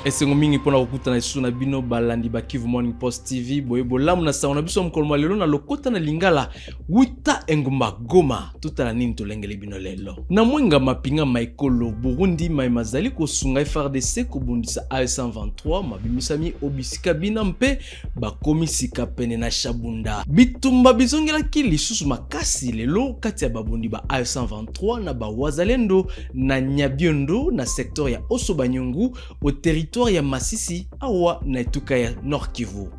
esengo mingi pona kokutana lisusu na bino balandi ba Kivu Morning Post TV boye bolamu na sango na biso mkoloma lelo na lokota na lingala wuta engumba Goma tutala nini tolengele bino lelo na mwenga mapinga maikolo Burundi maimazali kosunga FARDC kobundisa A123 mabimisami obisika bina mpe bakomisika pene na Shabunda bitumba bizongela ki lisusu makasi lelo kati ya babundi ba A123 na ba wazalendo na Nyabiondo na secteur ya Osobanyungu au territoire ya Masisi awa na etuka ya Nord Kivu.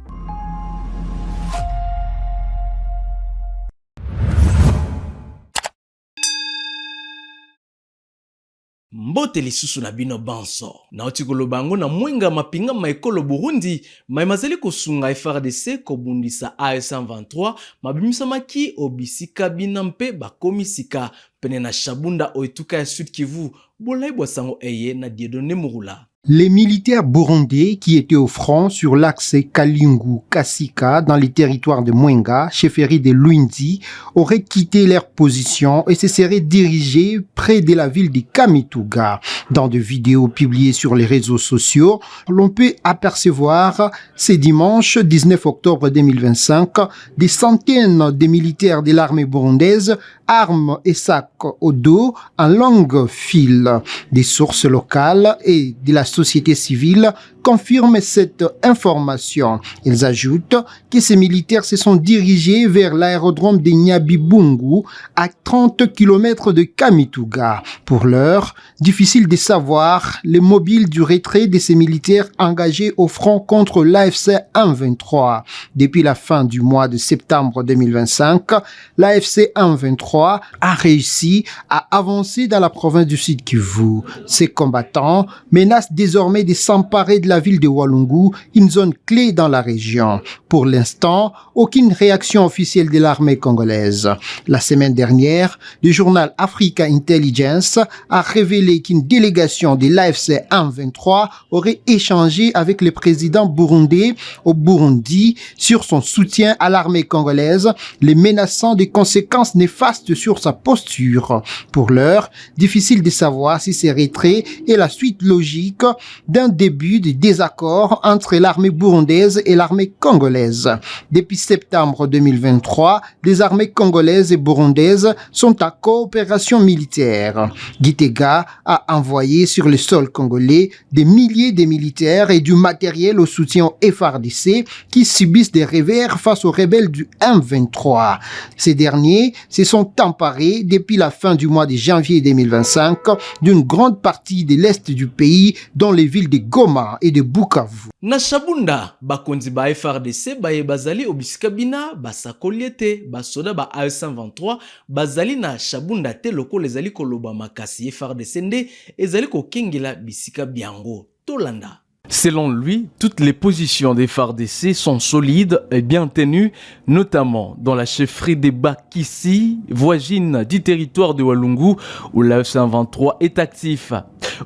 Mbote lisusu na bino banso na otikolo bango na mwenga mapinga maikolo Burundi maimazali kosunga FARDC kobundisa A123 mabimisamaki obisika bina mpe bakomisika pene na Shabunda oetuka ya Sud Kivu bolai bosango eye na Dieudonné Murula. Les militaires burundais qui étaient au front sur l'axe Kalingu-Kasika dans les territoires de Mwenga, chefferie de Lwindi, auraient quitté leur position et se seraient dirigés près de la ville de Kamituga. Dans des vidéos publiées sur les réseaux sociaux, l'on peut apercevoir ce dimanche 19 octobre 2025 des centaines de militaires de l'armée burundaise, armes et sacs au dos en longue file. Des sources locales et de la société civile confirment cette information. Ils ajoutent que ces militaires se sont dirigés vers l'aérodrome de Nyabibungu à 30 km de Kamituga. Pour l'heure, difficile de savoir les mobiles du retrait de ces militaires engagés au front contre l'AFC M23. Depuis la fin du mois de septembre 2025, l'AFC M23 a réussi à avancer dans la province du Sud Kivu. Ces combattants menacent désormais de s'emparer de la ville de Walungu, une zone clé dans la région. Pour l'instant, aucune réaction officielle de l'armée congolaise. La semaine dernière, le journal Africa Intelligence a révélé qu'une délégation de l'AFC M23 aurait échangé avec le président burundais au Burundi sur son soutien à l'armée congolaise, les menaçant de conséquences néfastes sur sa posture. Pour l'heure, difficile de savoir si ces retraits est la suite logique d'un début de désaccord entre l'armée burundaise et l'armée congolaise. Depuis septembre 2023, les armées congolaises et burundaises sont en coopération militaire. Gitega a envoyé sur le sol congolais des milliers de militaires et du matériel au soutien au FARDC qui subissent des revers face aux rebelles du M23. Ces derniers se sont emparés depuis la fin du mois de janvier 2025 d'une grande partie de l'est du pays, dont les villes de Goma et de Bukavu. Na Shabunda, bakonzi ba FARDC baye bazali obisika bina basakoliete basoda ba A123 bazali na Shabunda te loko lezali koloba makasi FARDC nde ezali kokengela bisika biango tolanda. Selon lui, toutes les positions des FARDC sont solides et bien tenues, notamment dans la chefferie des Bakissi, voisine du territoire de Walungu, où la A123 est actif.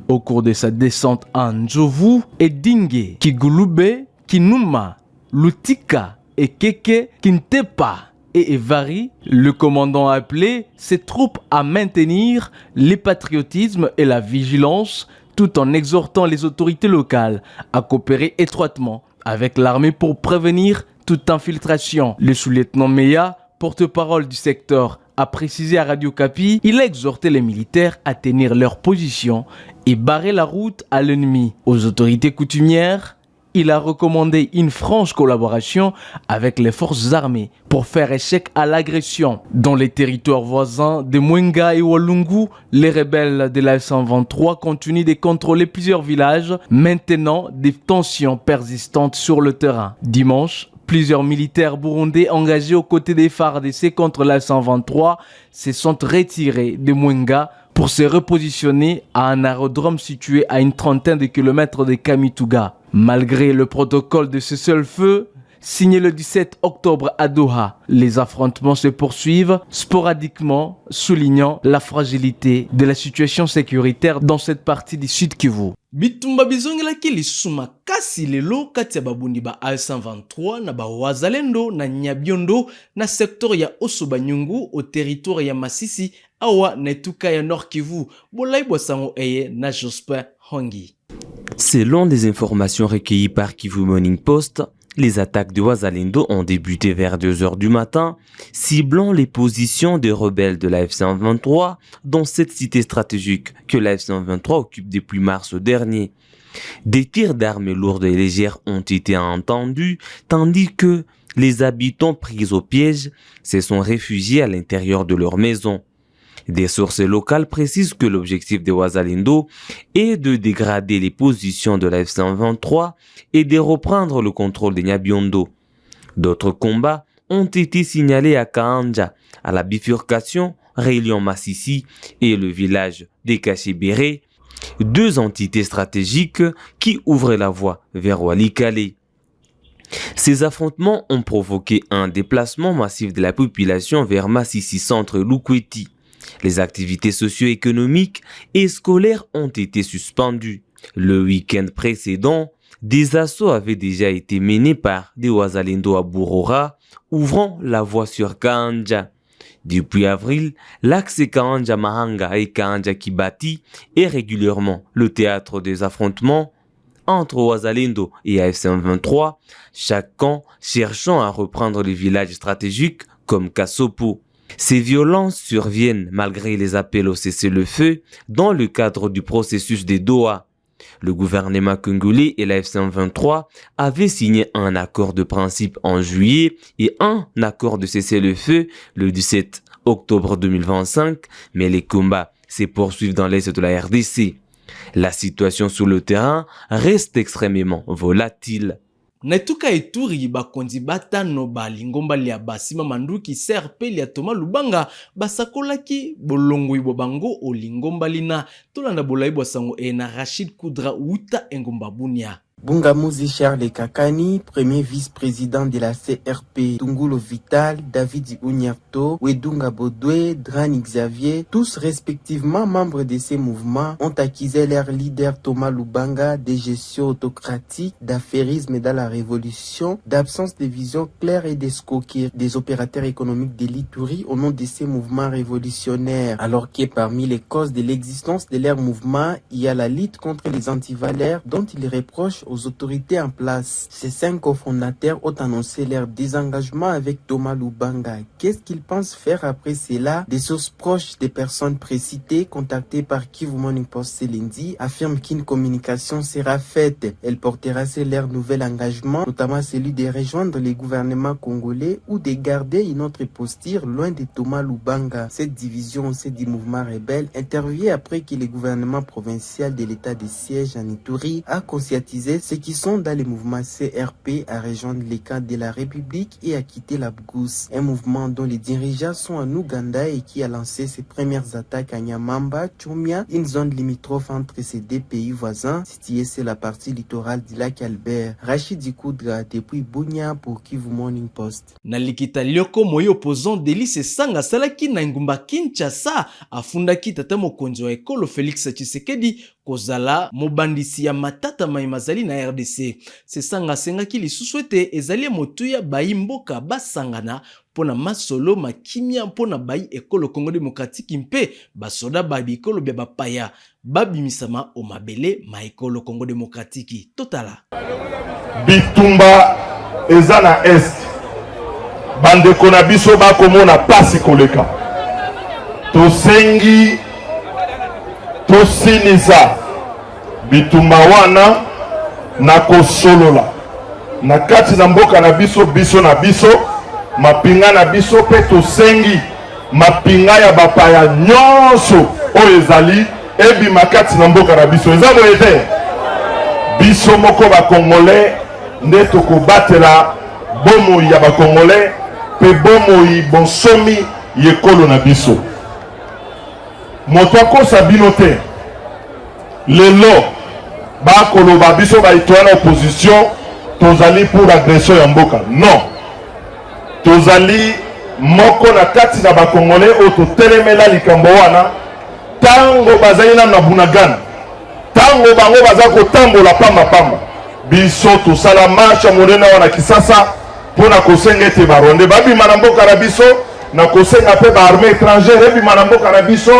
Au cours de sa descente en Njovu, Edinge, Kigulube, Kinuma, Lutika et Keke, Kintepa et Evari, le commandant a appelé ses troupes à maintenir le patriotisme et la vigilance, tout en exhortant les autorités locales à coopérer étroitement avec l'armée pour prévenir toute infiltration. Le sous-lieutenant Meya, porte-parole du secteur, a précisé à Radio Kapi, il a exhorté les militaires à tenir leur position et barrer la route à l'ennemi. Aux autorités coutumières, il a recommandé une franche collaboration avec les forces armées pour faire échec à l'agression. Dans les territoires voisins de Mwenga et Walungu, les rebelles de la A123 continuent de contrôler plusieurs villages, maintenant des tensions persistantes sur le terrain. Dimanche, plusieurs militaires burundais engagés aux côtés des FARDC contre la A123 se sont retirés de Mwenga pour se repositionner à un aérodrome situé à une trentaine de kilomètres de Kamituga. Malgré le protocole de cessez-le-feu signé le 17 octobre à Doha, les affrontements se poursuivent sporadiquement, soulignant la fragilité de la situation sécuritaire dans cette partie du Sud Kivu. Bitumba bizongela ki lisusu makasi lelo kati ya babundi ba A123 na ba wazalendo na Nyabiondo na secteur ya Osobanyungu au territoire ya Masisi awa na etuka ya Nord Kivu. Bolai bosango eye na Jospin Hongi. Selon des informations recueillies par Kivu Morning Post, les attaques de Wazalendo ont débuté vers 2 heures du matin, ciblant les positions des rebelles de la F-123 dans cette cité stratégique que la F-123 occupe depuis mars dernier. Des tirs d'armes lourdes et légères ont été entendus, tandis que les habitants pris au piège se sont réfugiés à l'intérieur de leur maison. Des sources locales précisent que l'objectif de Wazalendo est de dégrader les positions de la F-123 et de reprendre le contrôle de Nyabiondo. D'autres combats ont été signalés à Kaanja, à la bifurcation reliant Massissi et le village de Kachibéré, 2 entités stratégiques qui ouvrent la voie vers Walikale. Ces affrontements ont provoqué un déplacement massif de la population vers Massissi Centre Lukweti. Les activités socio-économiques et scolaires ont été suspendues. Le week-end précédent, des assauts avaient déjà été menés par des Wazalendo à Bourora, ouvrant la voie sur Kaanja. Depuis avril, l'axe Kaanja Mahanga et Kaanja Kibati est régulièrement le théâtre des affrontements entre Wazalendo et AF-123, chaque camp cherchant à reprendre les villages stratégiques comme Kasopo. Ces violences surviennent malgré les appels au cessez-le-feu dans le cadre du processus de Doha. Le gouvernement congolais et la F-123 avaient signé un accord de principe en juillet et un accord de cessez-le-feu le 17 octobre 2025, mais les combats se poursuivent dans l'est de la RDC. La situation sur le terrain reste extrêmement volatile. Na etuka Ituri bakonzi batano balingomba lia basima manduki serpe lia Toma Lubanga basakolaki bolongwi bobango olingomba lina tolanda bolai bosango na Rachid Koudra Uta engomba bunia. Bungamuzi Charles Kakani, premier vice-président de la CRP, Tungulo Vital, David Unyarto, Wedunga Bodwe, Drani Xavier, tous respectivement membres de ces mouvements, ont accusé leur leader Toma Lubanga de gestion autocratique, d'affairisme dans la révolution, d'absence de vision claire et d'escroquerie des opérateurs économiques de l'Ituri au nom de ces mouvements révolutionnaires. Alors que parmi les causes de l'existence de leur mouvement, il y a la lutte contre les antivaleurs dont ils reprochent aux autorités en place. Ces 5 cofondateurs ont annoncé leur désengagement avec Toma Lubanga. Qu'est-ce qu'ils pensent faire après cela? Des sources proches des personnes précitées contactées par Kivu Morning Post ce lundi affirment qu'une communication sera faite. Elle portera sur leur nouvel engagement, notamment celui de rejoindre les gouvernements congolais ou de garder une autre posture loin de Toma Lubanga. Cette division au sein du mouvement rebelle intervient après que le gouvernement provincial de l'état de siège en Ituri a conscientisé ceux qui sont dans le mouvement CRP à rejoindre les camps de la République et à quitter la Bgous, un mouvement dont les dirigeants sont en Ouganda et qui a lancé ses premières attaques à Nyamamba, Chumia, une zone limitrophe entre ces 2 pays voisins, située sur la partie littorale du lac Albert. Rachid Koudra depuis Bunia pour Kivu Morning Post. Na likita lioko moyo opposant Delice Sanga salaki na ngumba Kinshasa afundaki tata mokonzi wa ekolo Félix Tshisekedi kozala mobandisi ya matata maimazali na RDC. Sesanga sengaki lisusu ete ezali motuya bayi mboka basangana pona masolo makimia pona bayi ekolo Congo Démocratique mpe basoda babi ekolo bya bapaya babimisama o mabele ma ekolo Congo Démocratique totala. Bitumba eza na est bandeko na biso bakomona pasi koleka tosengi tosinisa bitumba wana na kosolola na kati na mboka na biso biso na biso mapinga na biso pe tosengi mapinga ya bapaya nyonso oyo ezali ebima kati na mboka na biso eza boye te biso moko bakongolais nde tokobatela bomoi ya bakongolais pe bomoi bonsomi yekolo na biso moto akosa bino te lelo bakoloba biso baitoana opposition tozali pour agression ya mboka non tozali moko na kati na bakongolais oyo totelemela likambo wana tango bazali na bunagana tango bango baza kotambola pamba biso tosala marche monene wana Kisasa mpona kosenga ete baronde babima na mboka na biso na kosenga mpe baarmée étrangère ebima na mboka na biso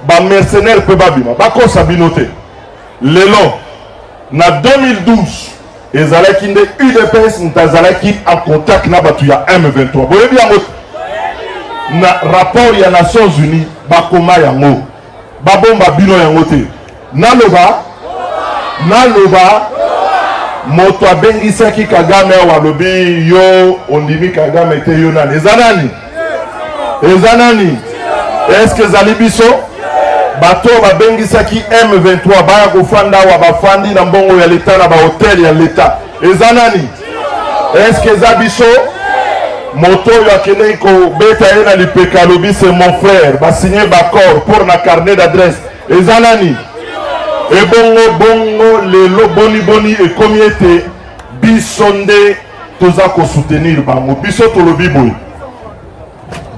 bamercenaire mpe babima bakosa bino te lelo na 2012 ezalaki nde UDPS ntazalaki en contact na batu ya M23 boyebi yango na rapport ya Nations Unies bakoma yango babomba bino yango te naloba moto abengisaki Kagame walobi yo ondimi Kagame te yo nani eza nani est-ce que ezali biso bato babengisaki M23 baya kofanda wa bafandi na mbongo ya leta na bahotel ya leta eza nani est-ce que eza biso moto oyo akendeki kobeta ye na lipeka alobi c'est mon frère basigné baccord pour na carnet d'adresse eza nani bongo lelo boni ekomi ete biso nde toza kosoutenir bango biso tolobi boye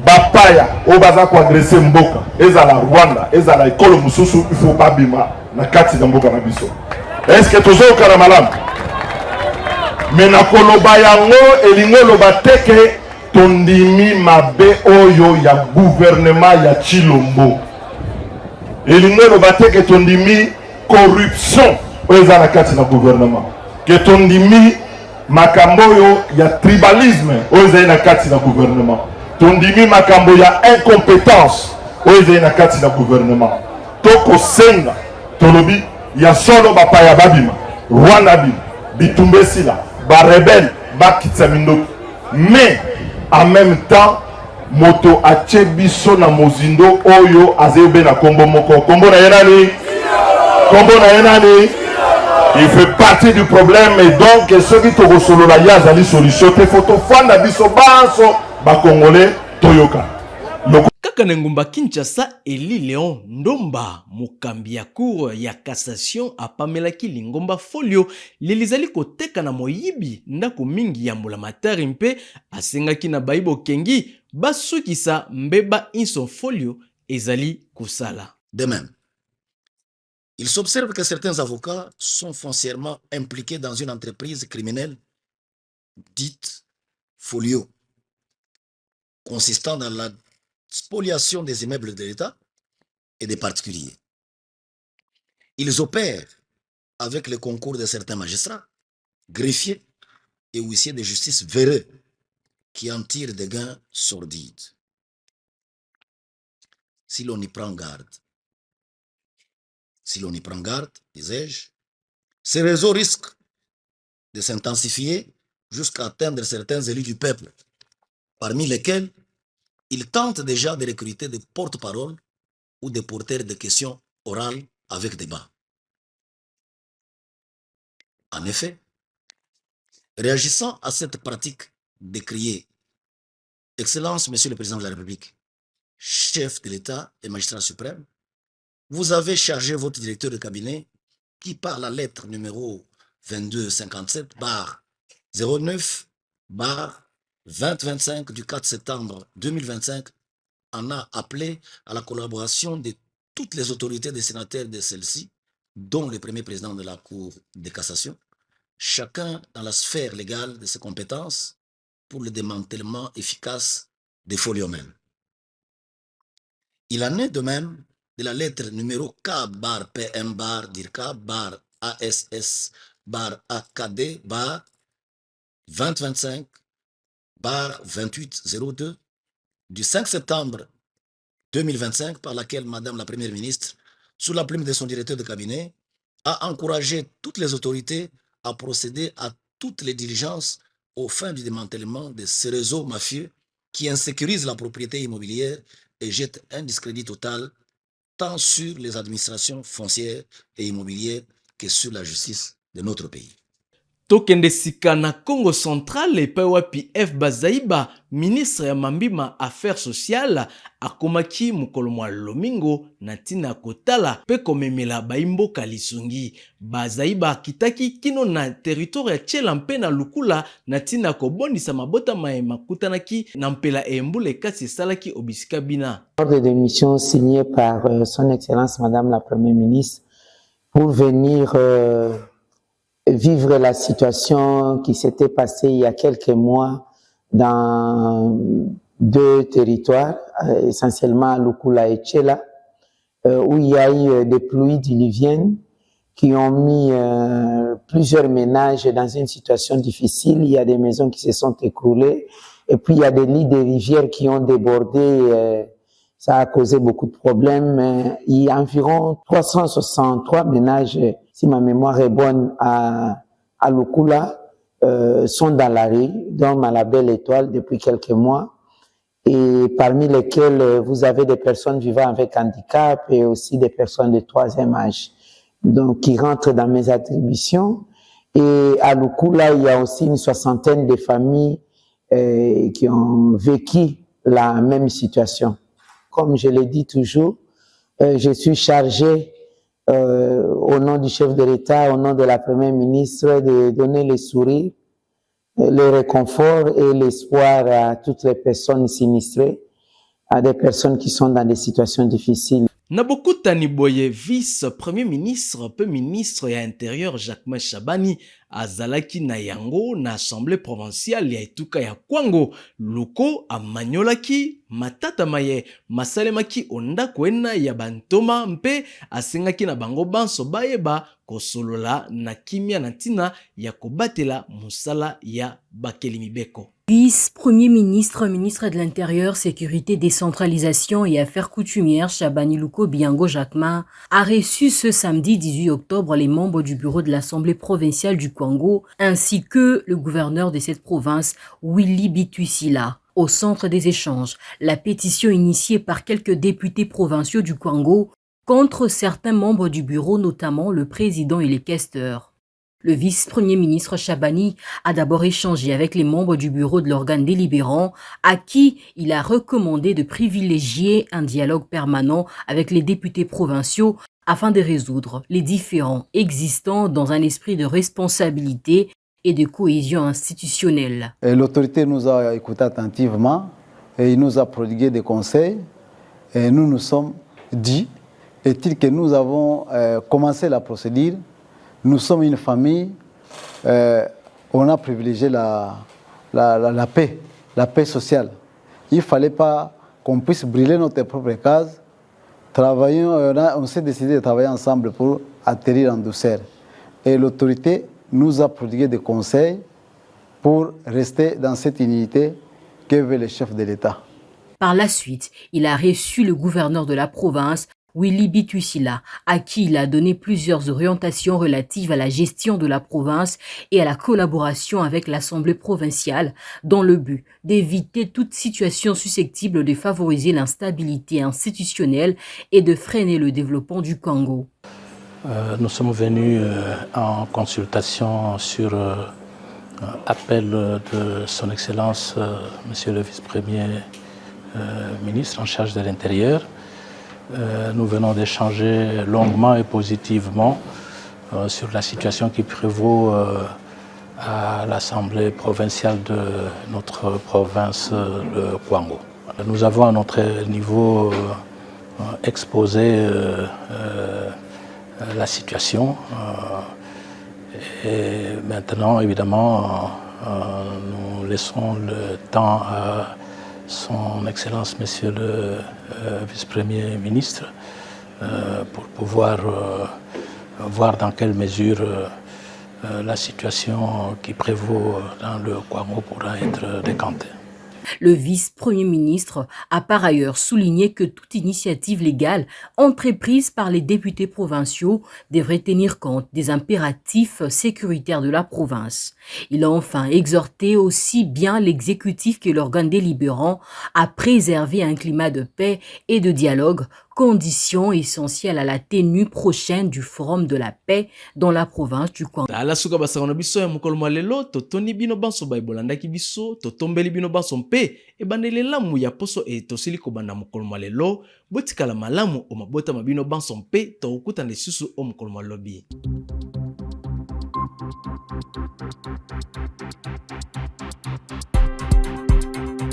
bapaya oyo baza koagrese mboka ezala Rwanda ezala ekolo mosusu ifo babima na kati na mboka na biso eske tozokana malamu me na koloba yango elingi oloba teke tondimi mabe oyo ya gouvernement ya Chilombo elingi oloba teke tondimi corruption oyo eza na kati na gouvernement ke tondimi makambo oyo ya tribalisme oyo ezali na kati na gouvernement tondimi makambo ya incompétence oyo ezali na kati na gouvernement tokosenga tolobi ya solo bapaya babima Rwanda bima bitumba esila barebele bakitisa mindoki mais en même temps moto atie biso na mozindo oyo azebe na kombo moko kombo na ye nani il fait partie du problème et donc soki tokosolola ye azali solution te fo tofanda biso banso bakongole toyoka kaka na ngumba Kinshasa Eli Léon Ndomba mokambi ya cour ya cassation apamelaki lingomba folio lelizali koteka na moyibi ndako mingi ya mbulamatari mpe asengaki na baibo kengi basukisa mbeba inso folio ezali kusala. De même, il s'observe que certains avocats sont foncièrement impliqués dans une entreprise criminelle dite Folio, consistant dans la spoliation des immeubles de l'État et des particuliers. Ils opèrent avec le concours de certains magistrats, greffiers et huissiers de justice véreux qui en tirent des gains sordides. Si l'on y prend garde, disais-je, ces réseaux risquent de s'intensifier jusqu'à atteindre certains élus du peuple, parmi lesquels ils tentent déjà de recruter des porte-paroles ou des porteurs de questions orales avec débat. En effet, réagissant à cette pratique décriée, Excellence, Monsieur le Président de la République, chef de l'État et magistrat suprême, vous avez chargé votre directeur de cabinet qui, par la lettre numéro 2257/09/2025 du 4 septembre 2025, en a appelé à la collaboration de toutes les autorités des sénateurs de celle-ci, dont le premier président de la Cour de cassation, chacun dans la sphère légale de ses compétences pour le démantèlement efficace des foliomènes. Il en est de même de la lettre numéro K-BR-MBAR-ASS-AKD-2025/2802 du 5 septembre 2025 par laquelle Madame la Première ministre, sous la plume de son directeur de cabinet, a encouragé toutes les autorités à procéder à toutes les diligences aux fins du démantèlement de ces réseaux mafieux qui insécurisent la propriété immobilière et jettent un discrédit total tant sur les administrations foncières et immobilières que sur la justice de notre pays. Tokende sika na Congo central epai wapi F Bazaiba, ministre ya mambima affaires sociales, akomaki mokolo mwa lomingo na tina kotala pe komemela baimboka lisungi. Bazaiba kitaki kino na territoire ya Tchela mpe na Lukula na tina kobondisa mabota makutanaki na mpela embule kasi salaki obisika bina. Ordre de mission signé par son excellence Madame la Première ministre pour venir vivre la situation qui s'était passée il y a quelques mois dans deux territoires, essentiellement Lukula et Tchela, où il y a eu des pluies diluviennes qui ont mis plusieurs ménages dans une situation difficile. Il y a des maisons qui se sont écroulées et puis il y a des lits de rivières qui ont débordé. Ça a causé beaucoup de problèmes. Il y a environ 363 ménages, si ma mémoire est bonne, à Lukula, sont dans la rue, dont à la Belle Étoile depuis quelques mois. Et parmi lesquels vous avez des personnes vivant avec handicap et aussi des personnes de troisième âge, donc qui rentrent dans mes attributions. Et à Lukula, il y a aussi une soixantaine de familles qui ont vécu la même situation. Comme je l'ai dit toujours, je suis chargé au nom du chef de l'État, au nom de la Première ministre, de donner le sourire, le réconfort et l'espoir à toutes les personnes sinistrées, à des personnes qui sont dans des situations difficiles. Nabokutani Boye, vice-premier ministre, peu ministre ya intérieur Jacques Chabani, azalaki na yango na assemblée provinciale ya etuka ya Kwango, Luko amanyolaki matata maye masalemaki ondako ena ya bantoma mpe asengaki na bango banso bayeba kosolola na kimia na ntina ya kobatela musala ya bakeli mibeko. Vice-premier ministre, ministre de l'Intérieur, Sécurité, Décentralisation et Affaires coutumières, Chabani Luko Biango Jacquemin, a reçu ce samedi 18 octobre les membres du bureau de l'Assemblée provinciale du Kwango, ainsi que le gouverneur de cette province, Willy Bituisila. Au centre des échanges, la pétition initiée par quelques députés provinciaux du Kwango contre certains membres du bureau, notamment le président et les questeurs. Le vice-premier ministre Chabani a d'abord échangé avec les membres du bureau de l'organe délibérant à qui il a recommandé de privilégier un dialogue permanent avec les députés provinciaux afin de résoudre les différends existants dans un esprit de responsabilité et de cohésion institutionnelle. L'autorité nous a écoutés attentivement et il nous a prodigué des conseils et nous nous sommes dit, est-il que nous avons commencé la procédure. Nous sommes une famille, on a privilégié la paix sociale. Il ne fallait pas qu'on puisse brûler notre propre case. On s'est décidé de travailler ensemble pour atterrir en douceur. Et l'autorité nous a prodigué des conseils pour rester dans cette unité que veut le chef de l'État. Par la suite, il a reçu le gouverneur de la province, Willy Bituisila, à qui il a donné plusieurs orientations relatives à la gestion de la province et à la collaboration avec l'Assemblée provinciale dans le but d'éviter toute situation susceptible de favoriser l'instabilité institutionnelle et de freiner le développement du Congo. Nous sommes venus en consultation sur appel de son Excellence, Monsieur le Vice-premier ministre en charge de l'Intérieur. Nous venons d'échanger longuement et positivement sur la situation qui prévaut à l'Assemblée provinciale de notre province, le Kwango. Nous avons à notre niveau exposé la situation et maintenant, évidemment, nous laissons le temps à Son Excellence, Monsieur le Vice-premier ministre, pour pouvoir voir dans quelle mesure la situation qui prévaut dans le Kwango pourra être décantée. Le vice-premier ministre a par ailleurs souligné que toute initiative légale entreprise par les députés provinciaux devrait tenir compte des impératifs sécuritaires de la province. Il a enfin exhorté aussi bien l'exécutif que l'organe délibérant à préserver un climat de paix et de dialogue, condition essentielle à la tenue prochaine du Forum de la paix dans la province du Kwango. Tala suka basakona biso ya mokolo malelo totoni bino banso baibolandaki biso totombeli bino banso mpe ebandeli lamu ya poso e tosili kobanda mokolo malelo botikala malamu o mabota mabino banso mpe tokutana lisusu o mokolo malobi.